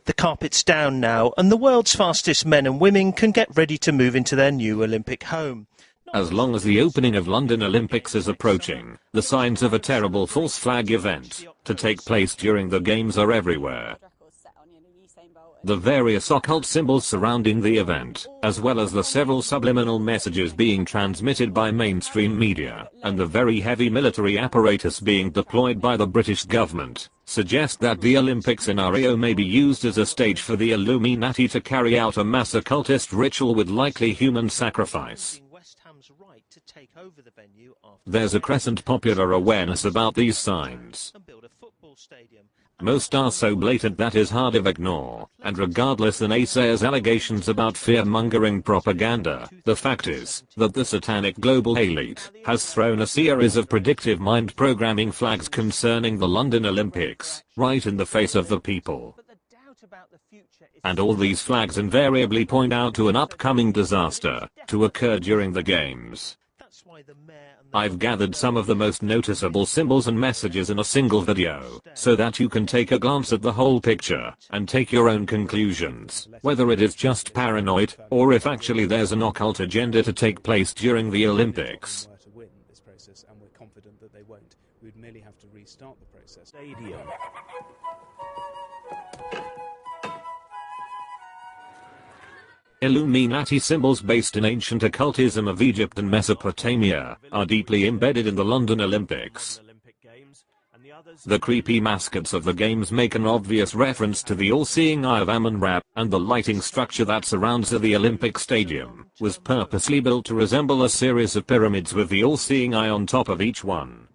The carpet's down now, and the world's fastest men and women can get ready to move into their new Olympic home. As long as the opening of London Olympics is approaching, the signs of a terrible false flag event to take place during the Games are everywhere. The various occult symbols surrounding the event, as well as the several subliminal messages being transmitted by mainstream media, and the very heavy military apparatus being deployed by the British government, suggest that the Olympic scenario may be used as a stage for the Illuminati to carry out a mass occultist ritual with likely human sacrifice. There's a crescent popular awareness about these signs. Most are so blatant that is hard to ignore, and regardless the naysayers' allegations about fear-mongering propaganda, the fact is that the satanic global elite has thrown a series of predictive mind programming flags concerning the London Olympics, right in the face of the people. And all these flags invariably point out to an upcoming disaster to occur during the Games. I've gathered some of the most noticeable symbols and messages in a single video, so that you can take a glance at the whole picture, and take your own conclusions, whether it is just paranoid, or if actually there's an occult agenda to take place during the Olympics. Illuminati symbols based in ancient occultism of Egypt and Mesopotamia are deeply embedded in the London Olympics. The creepy mascots of the games make an obvious reference to the all-seeing eye of Amun-Ra, and the lighting structure that surrounds the Olympic Stadium was purposely built to resemble a series of pyramids with the all-seeing eye on top of each one.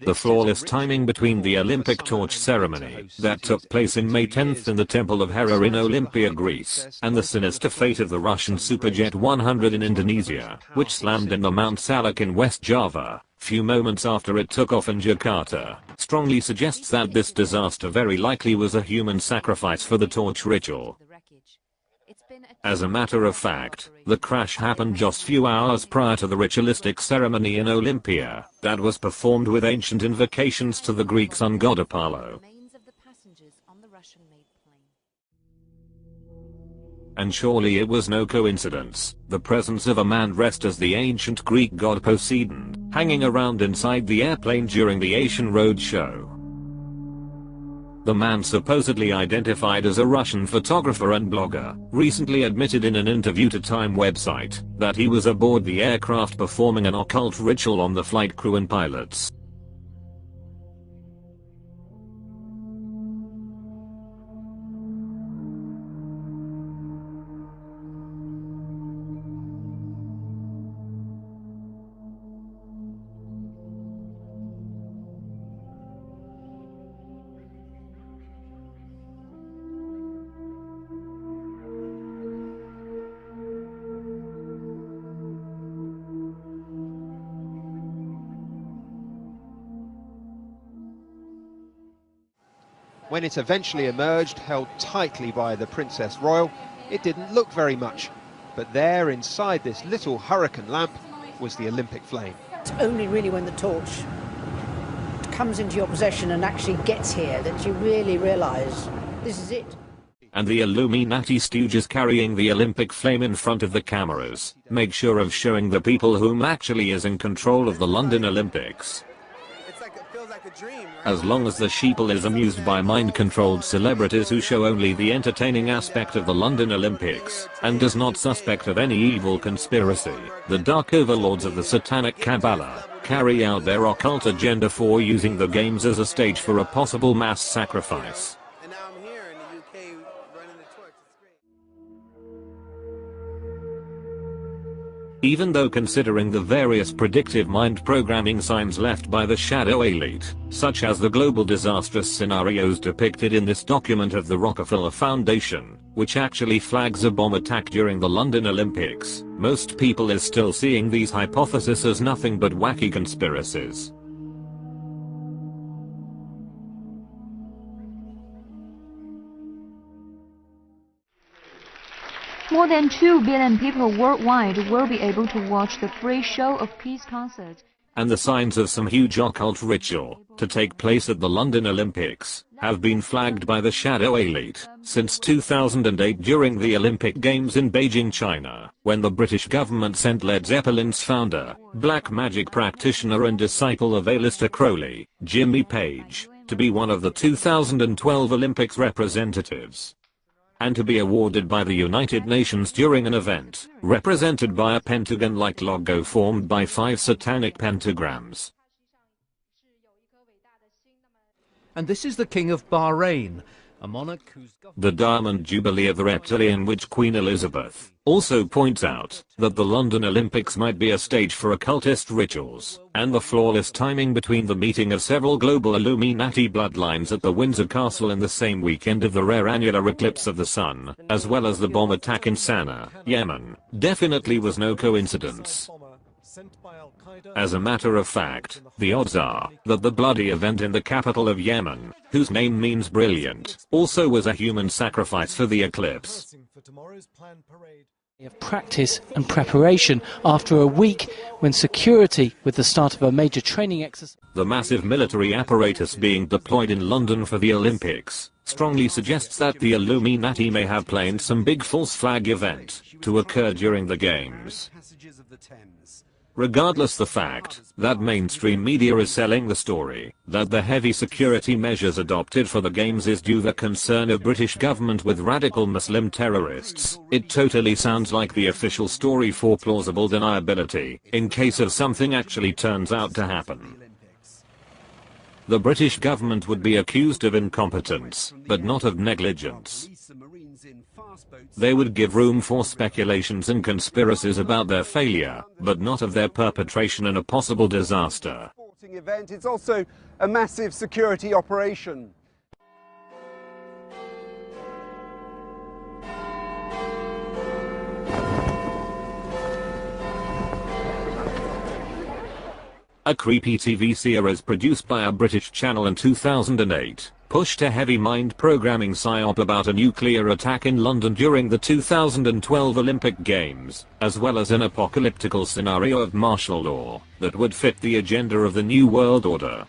The flawless timing between the Olympic torch ceremony that took place in May 10th in the Temple of Hera in Olympia, Greece, and the sinister fate of the Russian Superjet 100 in Indonesia, which slammed into Mount Salak in West Java, few moments after it took off in Jakarta, strongly suggests that this disaster very likely was a human sacrifice for the torch ritual. As a matter of fact, the crash happened just few hours prior to the ritualistic ceremony in Olympia that was performed with ancient invocations to the Greek sun god Apollo. And surely it was no coincidence, the presence of a man dressed as the ancient Greek god Poseidon, hanging around inside the airplane during the Asian Road Show. The man, supposedly identified as a Russian photographer and blogger, recently admitted in an interview to Time website that he was aboard the aircraft performing an occult ritual on the flight crew and pilots. When it eventually emerged, held tightly by the Princess Royal, it didn't look very much. But there, inside this little hurricane lamp, was the Olympic flame. It's only really when the torch comes into your possession and actually gets here that you really realise this is it. And the Illuminati stooges carrying the Olympic flame in front of the cameras make sure of showing the people whom actually is in control of the London Olympics. As long as the sheeple is amused by mind-controlled celebrities who show only the entertaining aspect of the London Olympics, and does not suspect of any evil conspiracy, the dark overlords of the satanic Kabbalah carry out their occult agenda for using the games as a stage for a possible mass sacrifice. Even though considering the various predictive mind programming signs left by the shadow elite, such as the global disastrous scenarios depicted in this document of the Rockefeller Foundation, which actually flags a bomb attack during the London Olympics, most people is still seeing these hypotheses as nothing but wacky conspiracies. More than 2 billion people worldwide will be able to watch the free show of peace concerts. And the signs of some huge occult ritual to take place at the London Olympics have been flagged by the shadow elite since 2008 during the Olympic Games in Beijing, China, when the British government sent Led Zeppelin's founder, black magic practitioner and disciple of Aleister Crowley, Jimmy Page, to be one of the 2012 Olympics representatives, and to be awarded by the United Nations during an event represented by a pentagon-like logo formed by 5 satanic pentagrams. And this is the King of Bahrain, a monarch whose The Diamond Jubilee of the Reptilian Witch Queen Elizabeth also points out that the London Olympics might be a stage for occultist rituals, and the flawless timing between the meeting of several global Illuminati bloodlines at the Windsor Castle in the same weekend of the rare annular eclipse of the sun, as well as the bomb attack in Sana'a, Yemen, definitely was no coincidence. As a matter of fact, the odds are that the bloody event in the capital of Yemen, whose name means brilliant, also was a human sacrifice for the eclipse. Of practice and preparation after a week when security with the start of a major training exercise. The massive military apparatus being deployed in London for the Olympics strongly suggests that the Illuminati may have planned some big false flag event to occur during the games. Regardless the fact that mainstream media is selling the story that the heavy security measures adopted for the games is due to the concern of British government with radical Muslim terrorists, it totally sounds like the official story for plausible deniability in case of something actually turns out to happen. The British government would be accused of incompetence, but not of negligence. They would give room for speculations and conspiracies about their failure, but not of their perpetration and a possible disaster. It's also a massive security operation. A creepy TV series produced by a British channel in 2008 pushed a heavy mind programming psyop about a nuclear attack in London during the 2012 Olympic Games, as well as an apocalyptical scenario of martial law that would fit the agenda of the New World Order.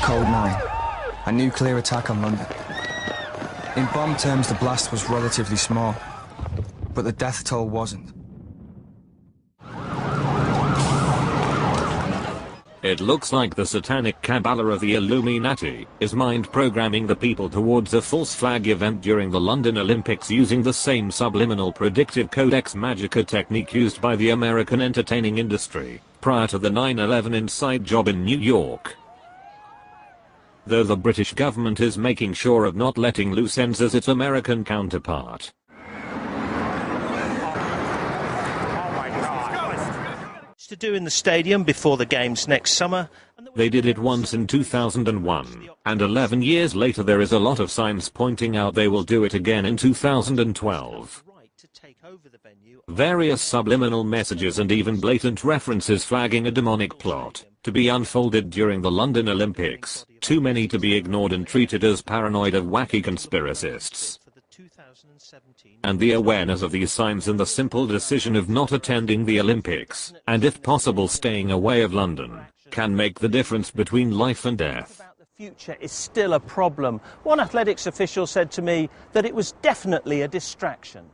Code 9. A nuclear attack on London. In bomb terms, the blast was relatively small, but the death toll wasn't. It looks like the satanic Kabbalah of the Illuminati is mind-programming the people towards a false flag event during the London Olympics using the same subliminal predictive codex magica technique used by the American entertaining industry prior to the 9/11 inside job in New York. Though the British government is making sure of not letting loose ends as its American counterpart. To do in the stadium before the games next summer. They did it once in 2001, and 11 years later there is a lot of signs pointing out they will do it again in 2012. Various subliminal messages and even blatant references flagging a demonic plot to be unfolded during the London Olympics, too many to be ignored and treated as paranoid of wacky conspiracists. And the awareness of these signs and the simple decision of not attending the Olympics, and if possible staying away of London, can make the difference between life and death. The future is still a problem. One athletics official said to me that it was definitely a distraction.